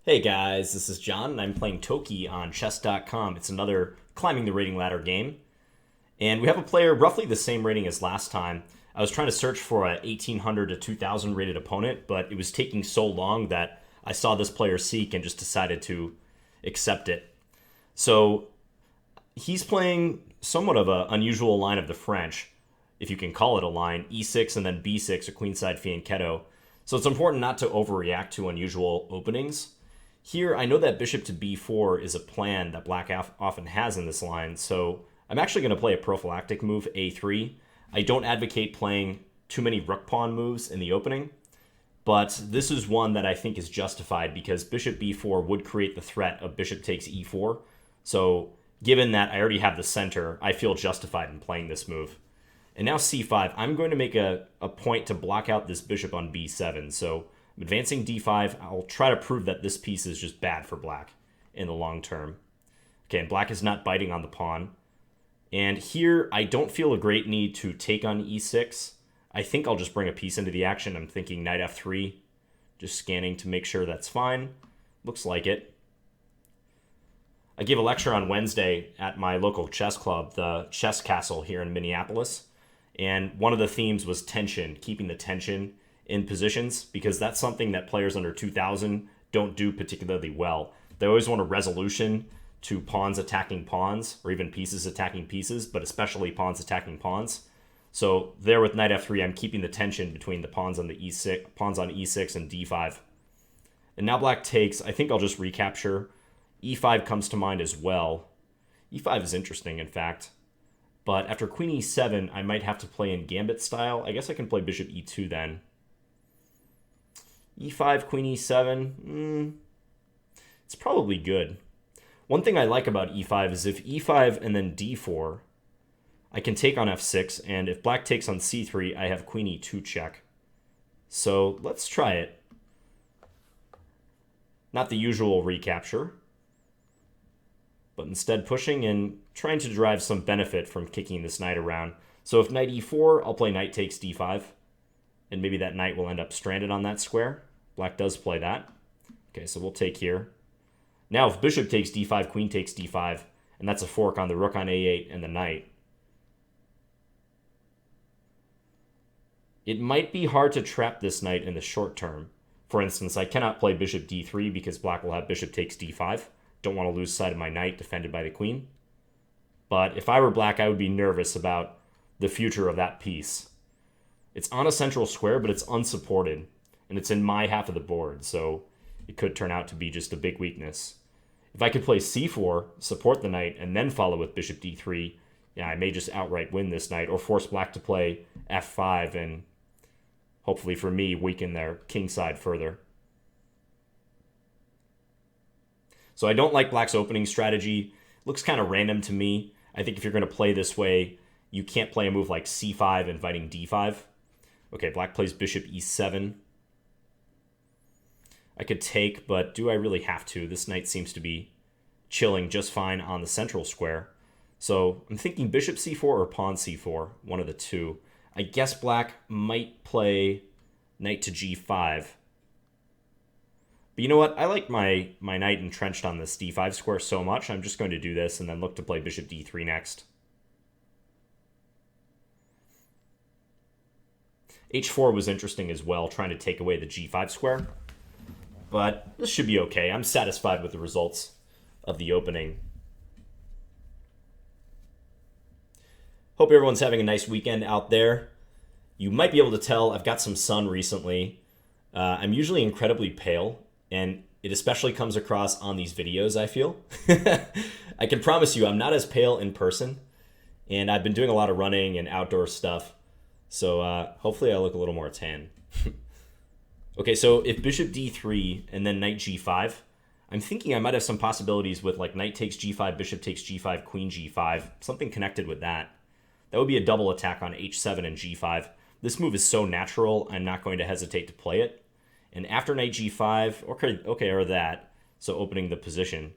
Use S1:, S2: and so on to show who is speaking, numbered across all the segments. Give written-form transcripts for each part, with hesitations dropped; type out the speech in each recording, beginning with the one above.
S1: Hey guys, this is John, and I'm playing TOKI on chess.com. It's another climbing the rating ladder game. And we have a player roughly the same rating as last time. I was trying to search for a 1800 to 2000 rated opponent, but it was taking so long that I saw this player seek and just decided to accept it. So he's playing somewhat of an unusual line of the French, if you can call it a line, e6 and then b6, a queenside fianchetto. So it's important not to overreact to unusual openings. Here, I know that bishop to b4 is a plan that black often has in this line, so I'm actually going to play a prophylactic move, a3. I don't advocate playing too many rook pawn moves in the opening, but this is one that I think is justified because bishop b4 would create the threat of bishop takes e4. So given that I already have the center, I feel justified in playing this move. And now c5, I'm going to make a point to block out this bishop on b7, so I'm advancing d5. I'll try to prove that this piece is just bad for black in the long term. Okay, and black is not biting on the pawn. And here, I don't feel a great need to take on e6. I think I'll just bring a piece into the action. I'm thinking knight f3, just scanning to make sure that's fine. Looks like it. I gave a lecture on Wednesday at my local chess club, the Chess Castle here in Minneapolis. And one of the themes was tension, keeping the tension in positions, because that's something that players under 2000 don't do particularly well. They always want a resolution to pawns attacking pawns, or even pieces attacking pieces, but especially pawns attacking pawns. So there with knight f3, I'm keeping the tension between the pawns on the pawns on e6 and d5. And now black takes. I think I'll just recapture. e5 comes to mind as well. e5 is interesting, in fact. But after queen e7, I might have to play in gambit style. I guess I can play bishop e2 then. e5, queen e7, it's probably good. One thing I like about e5 is if e5 and then d4, I can take on f6, and if black takes on c3, I have queen e2 check. So let's try it. Not the usual recapture, but instead pushing and trying to derive some benefit from kicking this knight around. So if knight e4, I'll play knight takes d5, and maybe that knight will end up stranded on that square. Black does play that. Okay, so we'll take here. Now if bishop takes d5, queen takes d5, and that's a fork on the rook on a8 and the knight. It might be hard to trap this knight in the short term. For instance, I cannot play bishop d3 because black will have bishop takes d5. Don't want to lose sight of my knight defended by the queen. But if I were black, I would be nervous about the future of that piece. It's on a central square, but it's unsupported. And it's in my half of the board, so it could turn out to be just a big weakness. If I could play c4, support the knight, and then follow with bishop d3, yeah, I may just outright win this knight, or force black to play f5, and hopefully for me, weaken their king side further. So I don't like black's opening strategy. It looks kind of random to me. I think if you're going to play this way, you can't play a move like c5 inviting d5. Okay, black plays bishop e7. I could take, but do I really have to? This knight seems to be chilling just fine on the central square. So I'm thinking bishop c4 or pawn c4, one of the two. I guess black might play knight to g5. But you know what? I like my knight entrenched on this d5 square so much, I'm just going to do this and then look to play bishop d3 next. h4 was interesting as well, trying to take away the g5 square. But this should be okay. I'm satisfied with the results of the opening. Hope everyone's having a nice weekend out there. You might be able to tell I've got some sun recently. I'm usually incredibly pale, and it especially comes across on these videos, I feel. I can promise you I'm not as pale in person, and I've been doing a lot of running and outdoor stuff, so hopefully I look a little more tan. Okay, so if bishop d3 and then knight g5, I'm thinking I might have some possibilities with like knight takes g5, bishop takes g5, queen g5, something connected with that. That would be a double attack on h7 and g5. This move is so natural, I'm not going to hesitate to play it. And after knight g5, or that, so opening the position.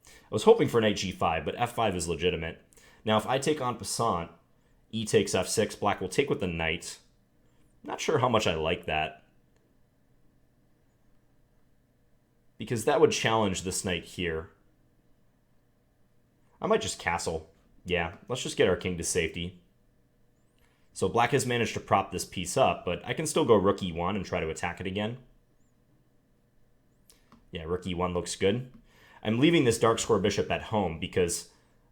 S1: I was hoping for knight g5, but f5 is legitimate. Now if I take en passant, e takes f6, black will take with the knight. Not sure how much I like that. because that would challenge this knight here. I might just castle. Yeah, let's just get our king to safety. So black has managed to prop this piece up, but I can still go rook e1 and try to attack it again. Yeah, rook e1 looks good. I'm leaving this dark square bishop at home because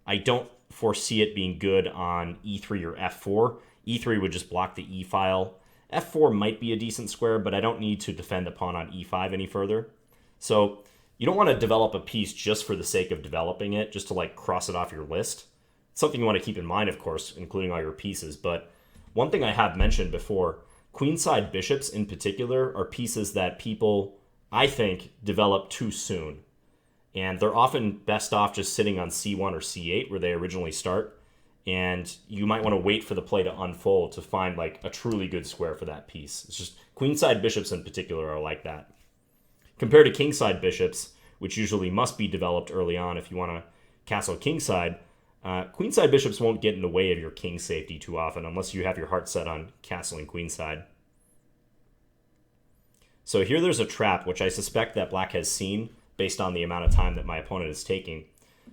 S1: I don't foresee it being good on e3 or f4. e3 would just block the e file. f4 might be a decent square, but I don't need to defend the pawn on e5 any further. So you don't want to develop a piece just for the sake of developing it, just to like cross it off your list. It's something you want to keep in mind, of course, including all your pieces. But one thing I have mentioned before, queenside bishops in particular are pieces that people, I think, develop too soon. And they're often best off just sitting on c1 or c8 where they originally start. And you might want to wait for the play to unfold to find like a truly good square for that piece. It's just queenside bishops in particular are like that. Compared to kingside bishops, which usually must be developed early on if you want to castle kingside, queenside bishops won't get in the way of your king safety too often unless you have your heart set on castling queenside. So here there's a trap, which I suspect that black has seen based on the amount of time that my opponent is taking.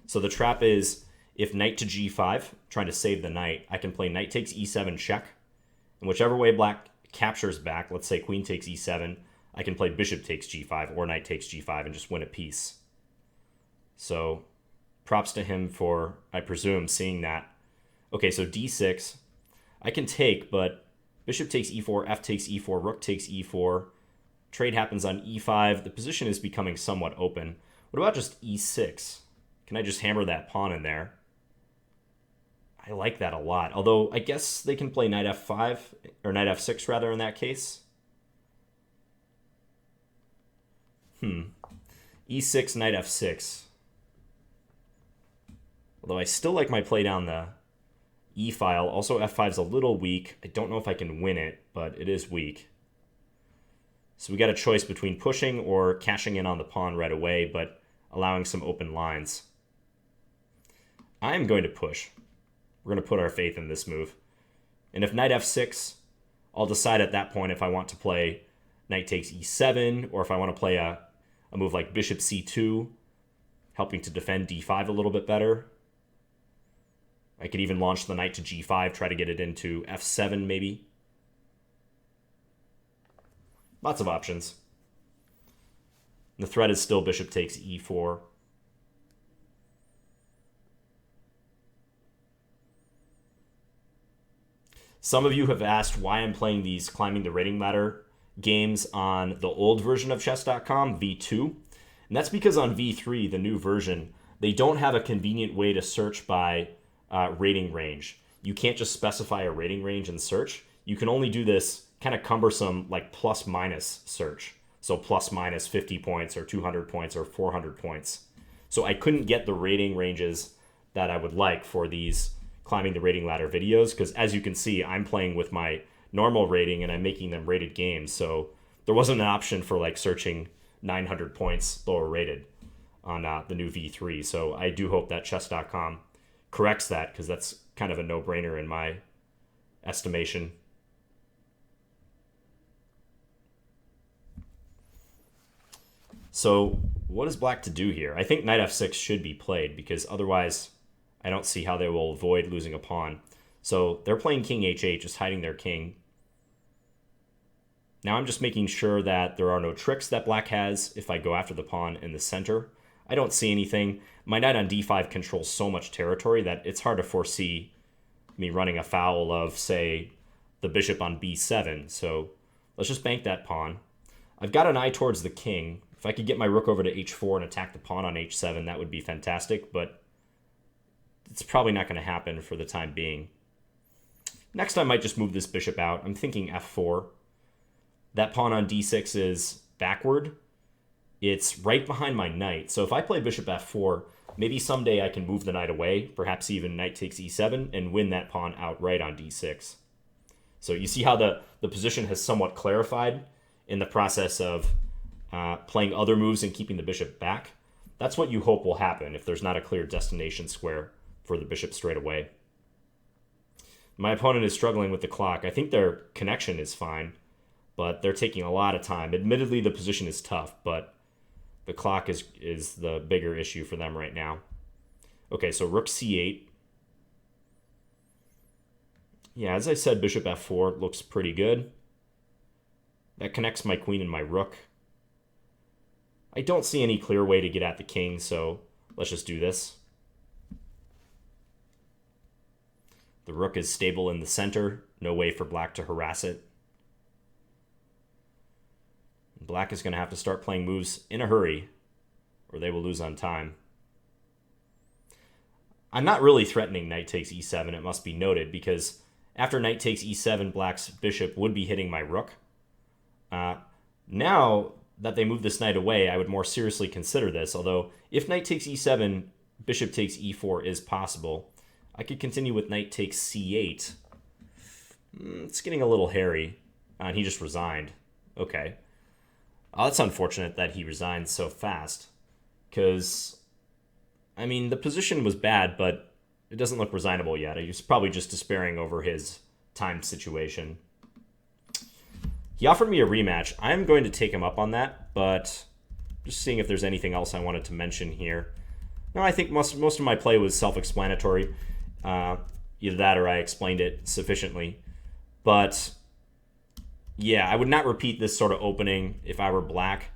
S1: So the trap is, if knight to g5, trying to save the knight, I can play knight takes e7 check. And whichever way black captures back, let's say queen takes e7, I can play bishop takes g5 or knight takes g5 and just win a piece. So props to him for, I presume, seeing that. Okay, so d6. I can take, but bishop takes e4, f takes e4, rook takes e4. Trade happens on e5. The position is becoming somewhat open. What about just e6? Can I just hammer that pawn in there? I like that a lot. Although, I guess they can play knight f5, or knight f6 rather in that case. E6, knight f6. Although I still like my play down the e file. Also, f5 is a little weak. I don't know if I can win it, but it is weak. So we got a choice between pushing or cashing in on the pawn right away, but allowing some open lines. I'm going to push. We're going to put our faith in this move. And if knight f6, I'll decide at that point if I want to play knight takes e7, or if I want to play a move like bishop c2, helping to defend d5 a little bit better. I could even launch the knight to g5, try to get it into f7 maybe. Lots of options. The threat is still bishop takes e4. Some of you have asked why I'm playing these climbing the rating ladder games on the old version of chess.com, V2. And that's because on V3, the new version, they don't have a convenient way to search by rating range. You can't just specify a rating range in search. You can only do this kind of cumbersome like plus minus search. So plus minus 50 points or 200 points or 400 points. So I couldn't get the rating ranges that I would like for these climbing the rating ladder videos, because as you can see, I'm playing with my normal rating and I'm making them rated games. So there wasn't an option for like searching 900 points lower rated on the new V3. So I do hope that chess.com corrects that, because that's kind of a no-brainer in my estimation. So what is black to do here? I think knight f6 should be played, because otherwise I don't see how they will avoid losing a pawn. So they're playing king h8, just hiding their king. Now I'm just making sure that there are no tricks that black has if I go after the pawn in the center. I don't see anything. My knight on d5 controls so much territory that it's hard to foresee me running afoul of, say, the bishop on b7. So let's just bank that pawn. I've got an eye towards the king. If I could get my rook over to h4 and attack the pawn on h7, that would be fantastic, but it's probably not going to happen for the time being. Next, I might just move this bishop out. I'm thinking f4. That pawn on d6 is backward. It's right behind my knight. So if I play bishop f4, maybe someday I can move the knight away, perhaps even knight takes e7, and win that pawn outright on d6. So you see how the position has somewhat clarified in the process of playing other moves and keeping the bishop back. That's what you hope will happen if there's not a clear destination square for the bishop straight away. My opponent is struggling with the clock. I think their connection is fine, but they're taking a lot of time. Admittedly, the position is tough, but The clock is the bigger issue for them right now. Okay, so rook c8. Yeah, as I said, bishop f4 looks pretty good. That connects my queen and my rook. I don't see any clear way to get at the king, so let's just do this. The rook is stable in the center. No way for black to harass it. Black is going to have to start playing moves in a hurry, or they will lose on time. I'm not really threatening knight takes e7, it must be noted, because after knight takes e7, black's bishop would be hitting my rook. Now that they move this knight away, I would more seriously consider this, although if knight takes e7, bishop takes e4 is possible. I could continue with knight takes c8. It's getting a little hairy. And he just resigned. Okay. Oh, that's unfortunate that he resigned so fast. Because, I mean, the position was bad, but it doesn't look resignable yet. He's probably just despairing over his time situation. He offered me a rematch. I'm going to take him up on that, but just seeing if there's anything else I wanted to mention here. No, I think most of my play was self-explanatory. Either that or I explained it sufficiently. But yeah, I would not repeat this sort of opening if I were black.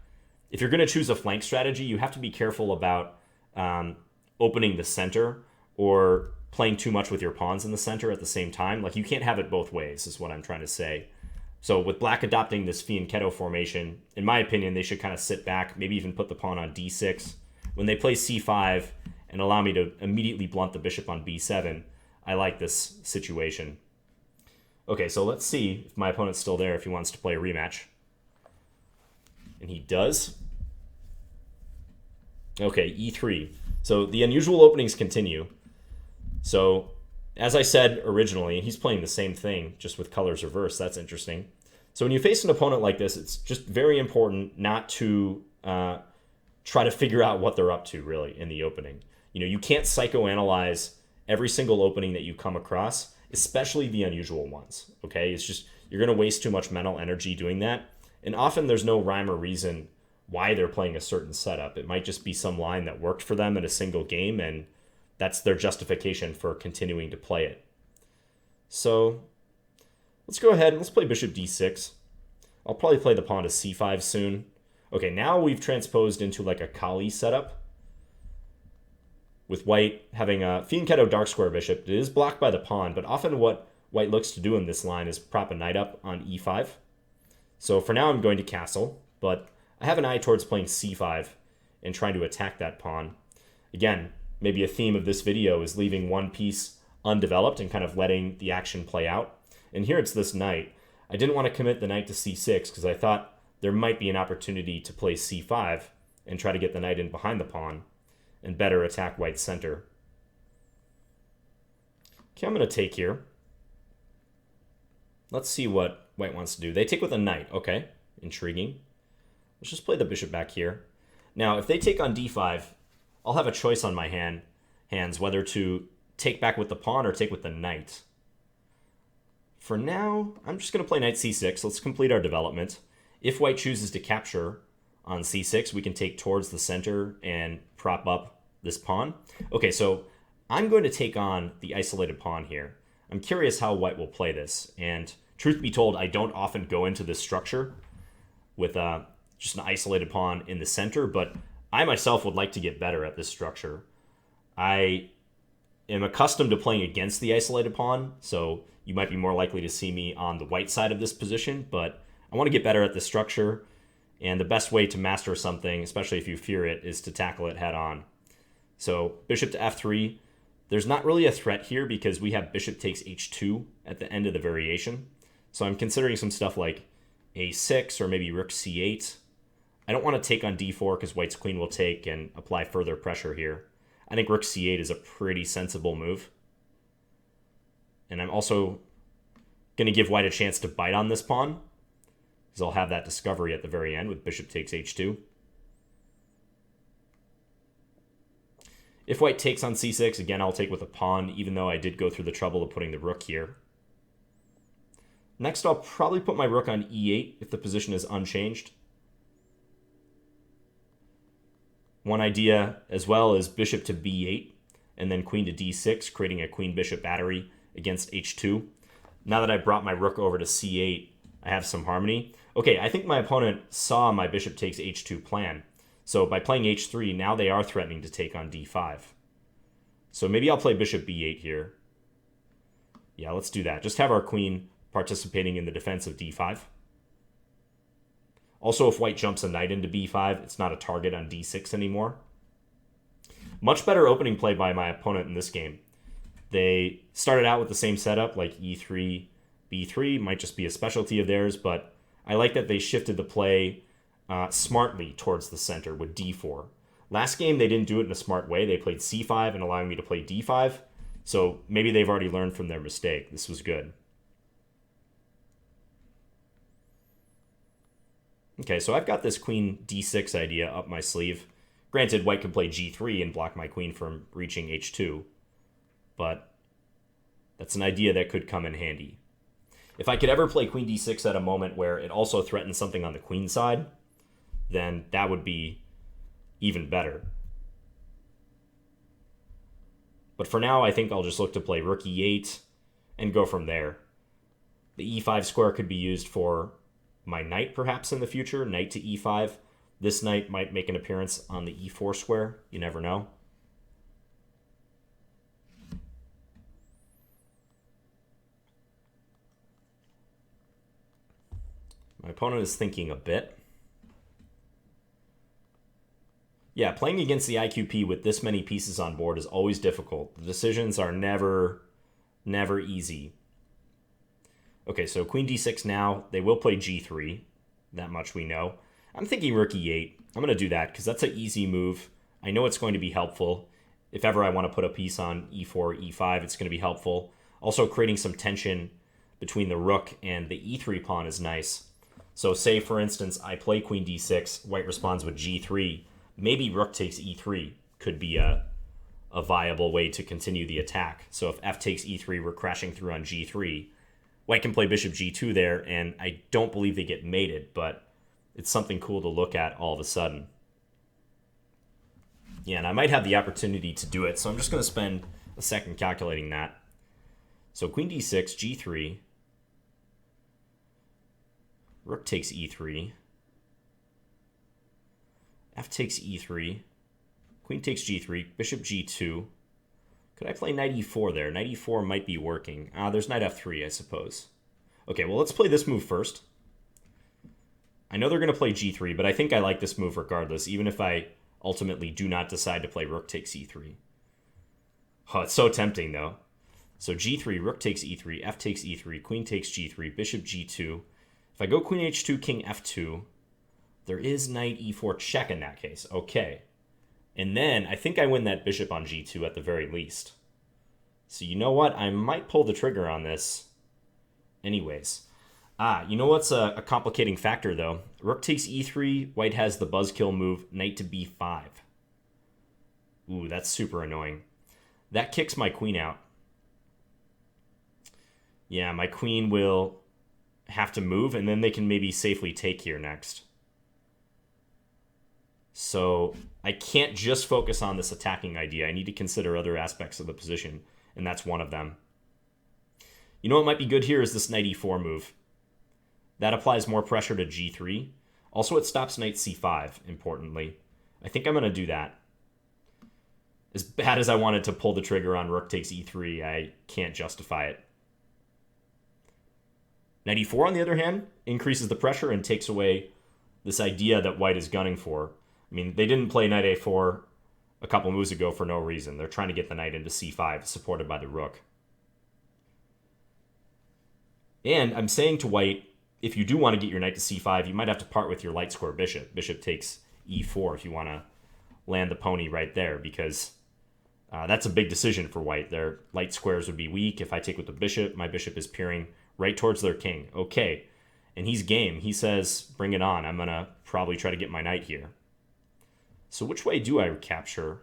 S1: If you're going to choose a flank strategy, you have to be careful about opening the center or playing too much with your pawns in the center at the same time. Like, you can't have it both ways, is what I'm trying to say. So with black adopting this fianchetto formation, in my opinion, they should kind of sit back, maybe even put the pawn on d6. When they play c5 and allow me to immediately blunt the bishop on b7, I like this situation. Okay, so let's see if my opponent's still there, if he wants to play a rematch. And he does. Okay, e3. So the unusual openings continue. So, as I said originally, he's playing the same thing, just with colors reversed. That's interesting. So when you face an opponent like this, it's just very important not to try to figure out what they're up to, really, in the opening. You know, you can't psychoanalyze every single opening that you come across, especially the unusual ones, okay? It's just, you're going to waste too much mental energy doing that. And often there's no rhyme or reason why they're playing a certain setup. It might just be some line that worked for them in a single game, and that's their justification for continuing to play it. So let's go ahead and let's play bishop d6. I'll probably play the pawn to c5 soon. Okay, now we've transposed into like a Kali setup, with white having a fianchetto dark square bishop. It is blocked by the pawn, but often what white looks to do in this line is prop a knight up on e5. So for now I'm going to castle, but I have an eye towards playing c5 and trying to attack that pawn. Again, maybe a theme of this video is leaving one piece undeveloped and kind of letting the action play out. And here it's this knight. I didn't want to commit the knight to c6 because I thought there might be an opportunity to play c5 and try to get the knight in behind the pawn and better attack white's center. Okay, I'm going to take here. Let's see what white wants to do. They take with a knight. Okay, intriguing. Let's just play the bishop back here. Now, if they take on d5, I'll have a choice on my hands whether to take back with the pawn or take with the knight. For now, I'm just going to play knight c6. Let's complete our development. If white chooses to capture on c6, we can take towards the center and prop up this pawn. Okay, so I'm going to take on the isolated pawn here. I'm curious how white will play this. And truth be told, I don't often go into this structure with just an isolated pawn in the center, but I myself would like to get better at this structure. I am accustomed to playing against the isolated pawn, so you might be more likely to see me on the white side of this position, but I want to get better at this structure, and the best way to master something, especially if you fear it, is to tackle it head on. So bishop to f3. There's not really a threat here because we have bishop takes h2 at the end of the variation. So I'm considering some stuff like a6 or maybe rook c8. I don't want to take on d4 because white's queen will take and apply further pressure here. I think rook c8 is a pretty sensible move. And I'm also going to give white a chance to bite on this pawn, because I'll have that discovery at the very end with bishop takes h2. If white takes on c6, again, I'll take with a pawn, even though I did go through the trouble of putting the rook here. Next, I'll probably put my rook on e8 if the position is unchanged. One idea as well is bishop to b8 and then queen to d6, creating a queen-bishop battery against h2. Now that I brought my rook over to c8, I have some harmony. Okay, I think my opponent saw my bishop takes h2 plan. So by playing h3, now they are threatening to take on d5. So maybe I'll play bishop b8 here. Yeah, let's do that. Just have our queen participating in the defense of d5. Also, if white jumps a knight into b5, it's not a target on d6 anymore. Much better opening play by my opponent in this game. They started out with the same setup, like e3, b3, might just be a specialty of theirs, but I like that they shifted the play smartly towards the center with d4. Last game, they didn't do it in a smart way. They played c5 and allowing me to play d5, so maybe they've already learned from their mistake. This was good. Okay, so I've got this queen d6 idea up my sleeve. Granted, white can play g3 and block my queen from reaching h2, but that's an idea that could come in handy. If I could ever play queen d6 at a moment where it also threatens something on the queen side, then that would be even better. But for now, I think I'll just look to play rook e8 and go from there. The e5 square could be used for my knight perhaps in the future, knight to e5. This knight might make an appearance on the e4 square. You never know. My opponent is thinking a bit. Yeah, playing against the IQP with this many pieces on board is always difficult. The decisions are never easy. Okay, so queen d6 now. They will play g3. That much we know. I'm thinking rook e8. I'm going to do that because that's an easy move. I know it's going to be helpful. If ever I want to put a piece on e4, e5, it's going to be helpful. Also, creating some tension between the rook and the e3 pawn is nice. So say, for instance, I play queen d6, white responds with g3. Maybe rook takes e3 could be a viable way to continue the attack. So if f takes e3, we're crashing through on g3. White can play bishop g2 there, and I don't believe they get mated, but it's something cool to look at all of a sudden. Yeah, and I might have the opportunity to do it, so I'm just going to spend a second calculating that. So queen d6, g3. Rook takes e3. F takes e3. Queen takes g3. Bishop g2. Could I play knight e4 there? Knight e4 might be working. There's knight f3, I suppose. Okay, well, let's play this move first. I know they're going to play g3, but I think I like this move regardless, even if I ultimately do not decide to play rook takes e3. Oh, it's so tempting, though. So g3, rook takes e3, f takes e3, queen takes g3, bishop g2. If I go queen h2, king f2, there is knight e4 check in that case. Okay. And then I think I win that bishop on g2 at the very least. So you know what? I might pull the trigger on this anyways. You know what's a complicating factor, though? Rook takes e3. White has the buzzkill move, knight to b5. Ooh, that's super annoying. That kicks my queen out. Yeah, my queen will have to move, and then they can maybe safely take here next. So I can't just focus on this attacking idea. I need to consider other aspects of the position, and that's one of them. You know what might be good here is this knight e4 move. That applies more pressure to g3. Also, it stops knight c5, importantly. I think I'm going to do that. As bad as I wanted to pull the trigger on rook takes e3, I can't justify it. Knight e4, on the other hand, increases the pressure and takes away this idea that white is gunning for. I mean, they didn't play knight a4 a couple moves ago for no reason. They're trying to get the knight into c5, supported by the rook. And I'm saying to white, if you do want to get your knight to c5, you might have to part with your light square bishop. Bishop takes e4 if you want to land the pony right there, because that's a big decision for white. Their light squares would be weak. If I take with the bishop, my bishop is peering right towards their king. Okay. And he's game. He says, bring it on. I'm going to probably try to get my knight here. So which way do I capture?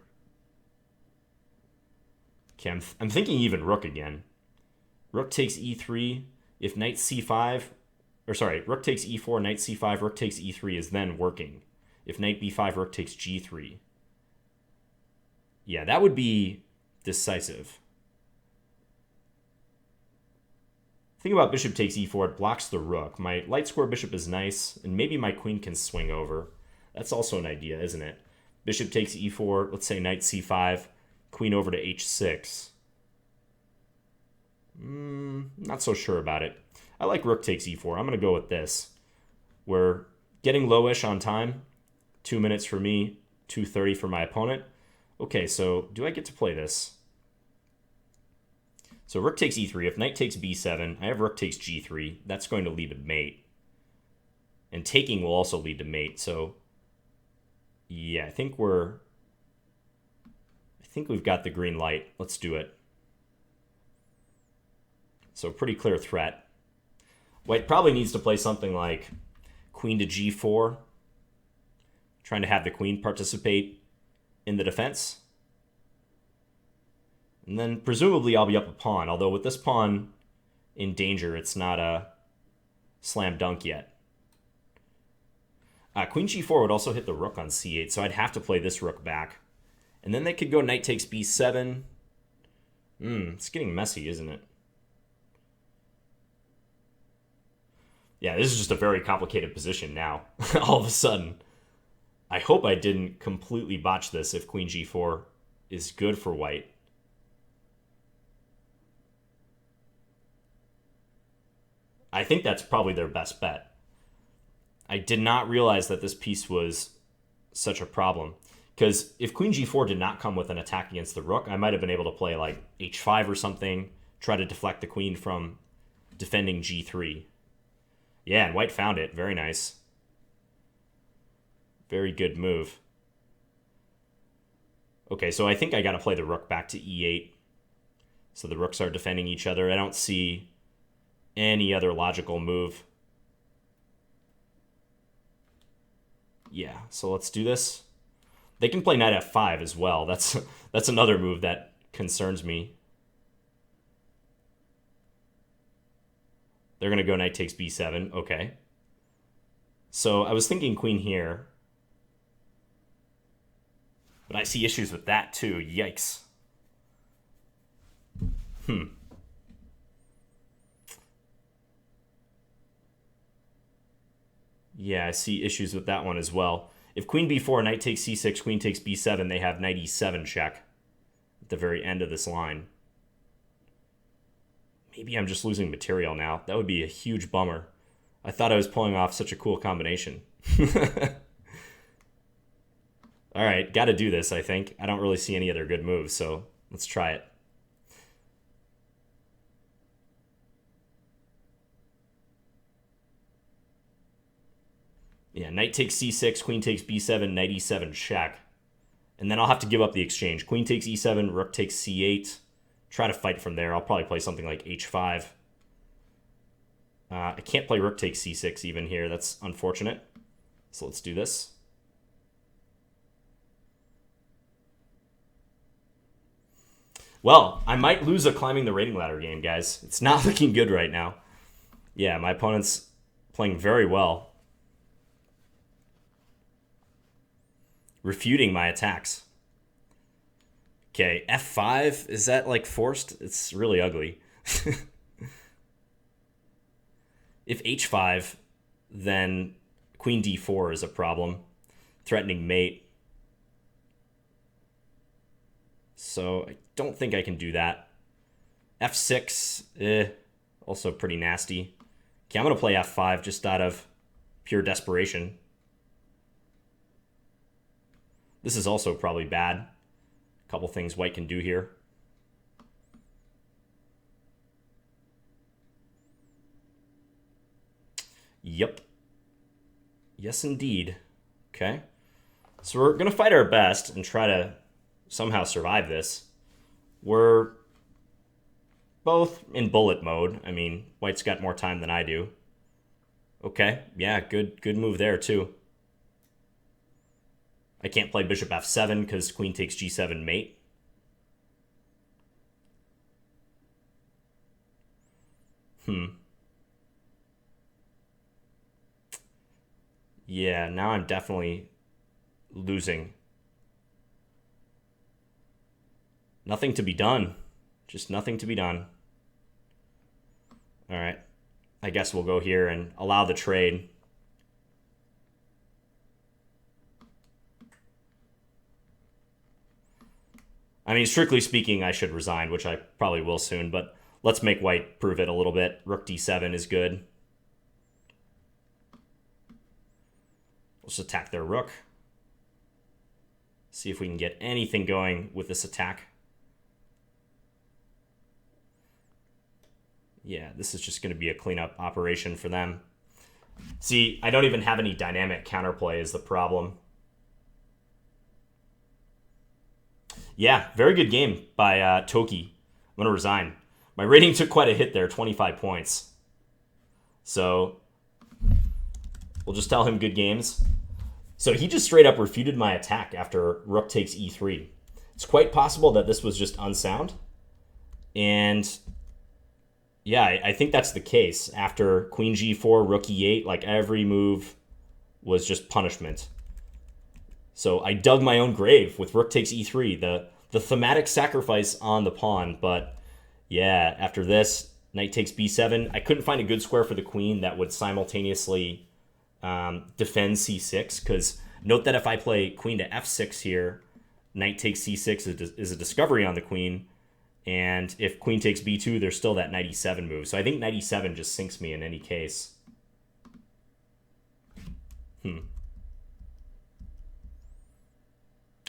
S1: Okay, I'm thinking even rook again. Rook takes e3. If knight c5, or sorry, rook takes e4, knight c5, rook takes e3 is then working. If knight b5, rook takes g3. Yeah, that would be decisive. Thing about bishop takes e4, it blocks the rook. My light square bishop is nice, and maybe my queen can swing over. That's also an idea, isn't it? Bishop takes e4, let's say knight c5, queen over to h6. Not so sure about it. I like rook takes e4. I'm going to go with this. We're getting lowish on time. 2 minutes for me, 2:30 for my opponent. Okay, so do I get to play this? So rook takes e3. If knight takes b7, I have rook takes g3. That's going to lead to mate. And taking will also lead to mate. So yeah, I think we've got the green light. Let's do it. So pretty clear threat. White probably needs to play something like queen to g4, trying to have the queen participate in the defense. And then presumably I'll be up a pawn, although with this pawn in danger, it's not a slam dunk yet. Queen g4 would also hit the rook on c8, so I'd have to play this rook back. And then they could go knight takes b7. It's getting messy, isn't it? Yeah, this is just a very complicated position now, all of a sudden. I hope I didn't completely botch this if queen g4 is good for white. I think that's probably their best bet. I did not realize that this piece was such a problem. Because if queen g4 did not come with an attack against the rook, I might have been able to play like h5 or something, try to deflect the queen from defending g3. Yeah, and white found it. Very nice. Very good move. Okay, so I think I got to play the rook back to e8. So the rooks are defending each other. I don't see any other logical move. Yeah, so let's do this. They can play knight f5 as well. That's another move that concerns me. They're going to go knight takes b7. Okay. So I was thinking queen here. But I see issues with that too. Yikes. Yeah, I see issues with that one as well. If queen b4, knight takes c6, queen takes b7, they have knight e7 check at the very end of this line. Maybe I'm just losing material now. That would be a huge bummer. I thought I was pulling off such a cool combination. All right, got to do this, I think. I don't really see any other good moves, so let's try it. Yeah, knight takes c6, queen takes b7, knight e7 check. And then I'll have to give up the exchange. Queen takes e7, rook takes c8. Try to fight from there. I'll probably play something like h5. I can't play rook takes c6 even here. That's unfortunate. So let's do this. Well, I might lose a climbing the rating ladder game, guys. It's not looking good right now. Yeah, my opponent's playing very well. Refuting my attacks. Okay, f5, is that like forced? It's really ugly. If h5, then queen d4 is a problem. Threatening mate. So I don't think I can do that. f6, also pretty nasty. Okay, I'm going to play f5 just out of pure desperation. This is also probably bad. A couple things white can do here. Yep. Yes, indeed. Okay. So we're going to fight our best and try to somehow survive this. We're both in bullet mode. I mean, white's got more time than I do. Okay. Yeah, good move there, too. I can't play bishop f7 because queen takes g7 mate. Yeah, now I'm definitely losing. Nothing to be done. Just nothing to be done. All right. I guess we'll go here and allow the trade. I mean, strictly speaking, I should resign, which I probably will soon, but let's make white prove it a little bit. Rook d7 is good. Let's attack their rook. See if we can get anything going with this attack. Yeah, this is just going to be a cleanup operation for them. See, I don't even have any dynamic counterplay is the problem. Yeah, very good game by TOKI. I'm going to resign. My rating took quite a hit there, 25 points. So we'll just tell him good games. So he just straight up refuted my attack after rook takes e3. It's quite possible that this was just unsound. And yeah, I think that's the case. After queen g4, rook e8, like every move was just punishment. So I dug my own grave with rook takes e3, the thematic sacrifice on the pawn. But yeah, after this, knight takes b7. I couldn't find a good square for the queen that would simultaneously defend c6, because note that if I play queen to f6 here, knight takes c6 is a discovery on the queen. And if queen takes b2, there's still that knight e7 move. So I think knight e7 just sinks me in any case.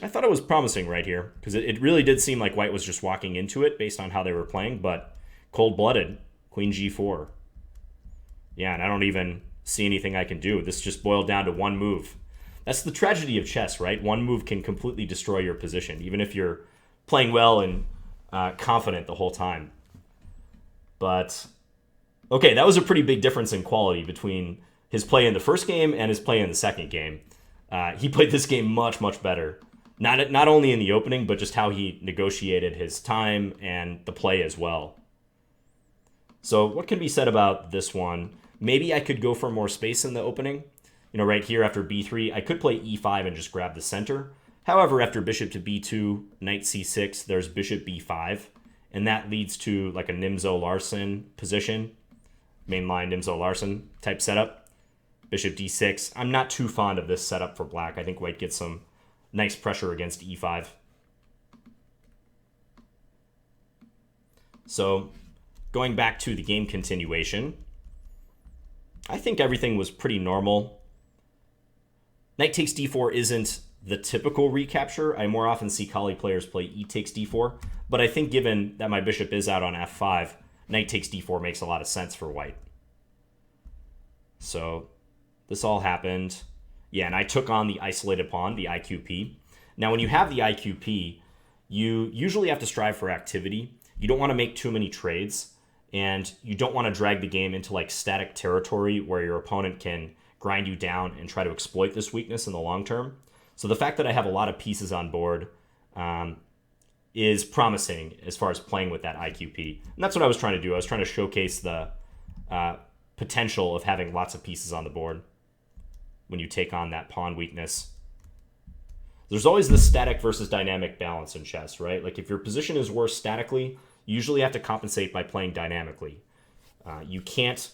S1: I thought it was promising right here, because it really did seem like white was just walking into it based on how they were playing, but cold-blooded, queen g4. Yeah, and I don't even see anything I can do. This just boiled down to one move. That's the tragedy of chess, right? One move can completely destroy your position, even if you're playing well and confident the whole time. But, okay, that was a pretty big difference in quality between his play in the first game and his play in the second game. He played this game much, much better. Not only in the opening, but just how he negotiated his time and the play as well. So what can be said about this one? Maybe I could go for more space in the opening. You know, right here after b3, I could play e5 and just grab the center. However, after bishop to b2, knight c6, there's bishop b5. And that leads to like a Nimzo-Larsen position. Mainline Nimzo-Larsen type setup. Bishop d6. I'm not too fond of this setup for black. I think white gets some nice pressure against e5. So, going back to the game continuation, I think everything was pretty normal. Knight takes d4 isn't the typical recapture. I more often see Kali players play e takes d4, but I think given that my bishop is out on f5, knight takes d4 makes a lot of sense for white. So this all happened. Yeah, and I took on the isolated pawn, the IQP. Now, when you have the IQP, you usually have to strive for activity. You don't want to make too many trades, and you don't want to drag the game into like static territory where your opponent can grind you down and try to exploit this weakness in the long term. So the fact that I have a lot of pieces on board is promising as far as playing with that IQP. And that's what I was trying to do. I was trying to showcase the potential of having lots of pieces on the board when you take on that pawn weakness. There's always this static versus dynamic balance in chess, right? Like if your position is worse statically, you usually have to compensate by playing dynamically. You can't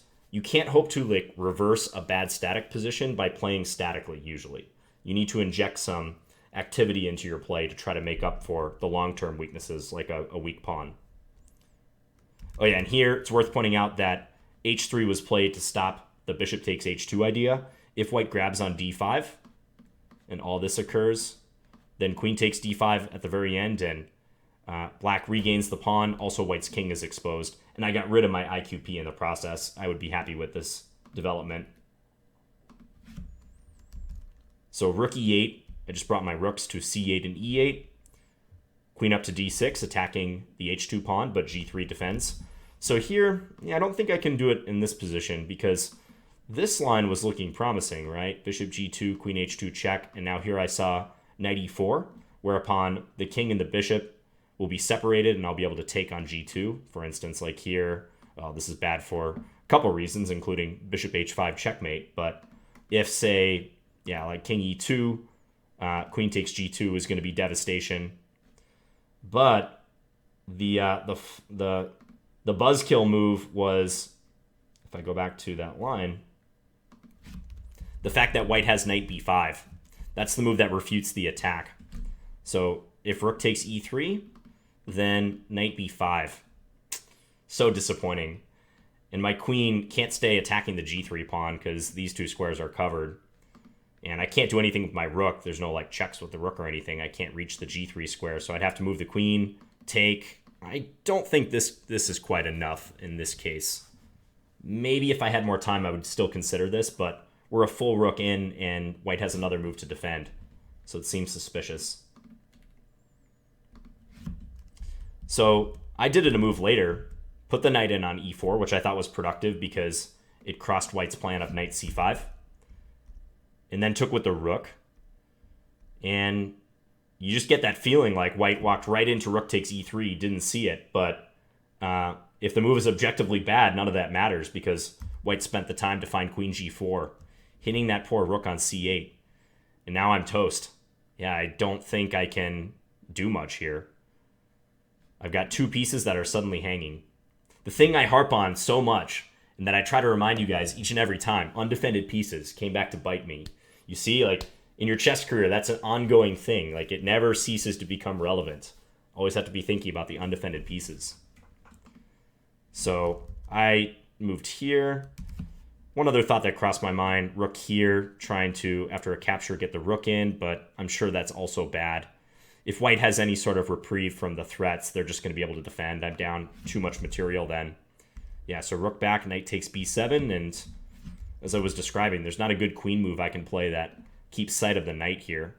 S1: hope to like reverse a bad static position by playing statically usually. You need to inject some activity into your play to try to make up for the long-term weaknesses like a weak pawn. Oh yeah, and here it's worth pointing out that h3 was played to stop the bishop takes h2 idea. If white grabs on d5 and all this occurs, then queen takes d5 at the very end and black regains the pawn. Also, white's king is exposed. And I got rid of my IQP in the process. I would be happy with this development. So rook e8. I just brought my rooks to c8 and e8. Queen up to d6, attacking the h2 pawn, but g3 defends. So here, yeah, I don't think I can do it in this position because this line was looking promising, right? Bishop g2, queen h2 check, and now here I saw knight e4, whereupon the king and the bishop will be separated and I'll be able to take on g2. For instance, like here, this is bad for a couple reasons, including bishop h5 checkmate. But if, say, yeah, like king e2, queen takes g2 is going to be devastation. But the buzzkill move was, if I go back to that line, the fact that white has knight b5. That's the move that refutes the attack. So if rook takes e3, then knight b5. So disappointing. And my queen can't stay attacking the g3 pawn because these two squares are covered. And I can't do anything with my rook. There's no like checks with the rook or anything. I can't reach the g3 square, so I'd have to move the queen, take. I don't think this is quite enough in this case. Maybe if I had more time, I would still consider this, but we're a full rook in, and white has another move to defend. So it seems suspicious. So I did it a move later, put the knight in on e4, which I thought was productive because it crossed white's plan of knight c5. And then took with the rook. And you just get that feeling like white walked right into rook takes e3, didn't see it. But if the move is objectively bad, none of that matters because white spent the time to find queen g4, hitting that poor rook on c8. And now I'm toast. Yeah, I don't think I can do much here. I've got two pieces that are suddenly hanging. The thing I harp on so much, and that I try to remind you guys each and every time, undefended pieces came back to bite me. You see, like, in your chess career, that's an ongoing thing. Like, it never ceases to become relevant. Always have to be thinking about the undefended pieces. So I moved here. One other thought that crossed my mind, rook here, trying to, after a capture, get the rook in, but I'm sure that's also bad. If white has any sort of reprieve from the threats, they're just going to be able to defend. I'm down too much material then. Yeah, so rook back, knight takes b7, and as I was describing, there's not a good queen move I can play that keeps sight of the knight here.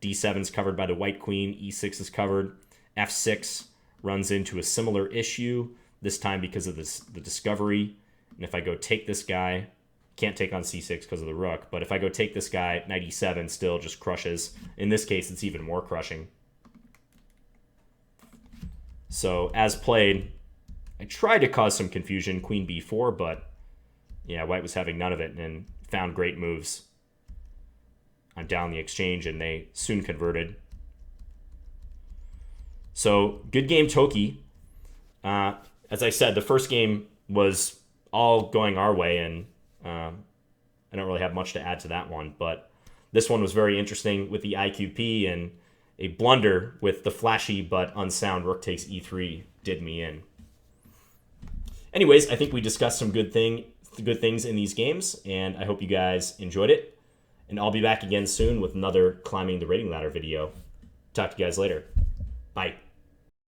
S1: d7's covered by the white queen, e6 is covered, f6 runs into a similar issue, this time because of the discovery. And if I go take this guy, can't take on c6 because of the rook, but if I go take this guy, knight e7 still just crushes. In this case, it's even more crushing. So as played, I tried to cause some confusion, queen b4, but yeah, white was having none of it and found great moves. I'm down the exchange, and they soon converted. So, good game, Toki. As I said, the first game was all going our way, and I don't really have much to add to that one. But this one was very interesting with the IQP, and a blunder with the flashy but unsound rook takes e3 did me in. Anyways, I think we discussed some good things in these games, and I hope you guys enjoyed it. And I'll be back again soon with another Climbing the Rating Ladder video. Talk to you guys later. Bye.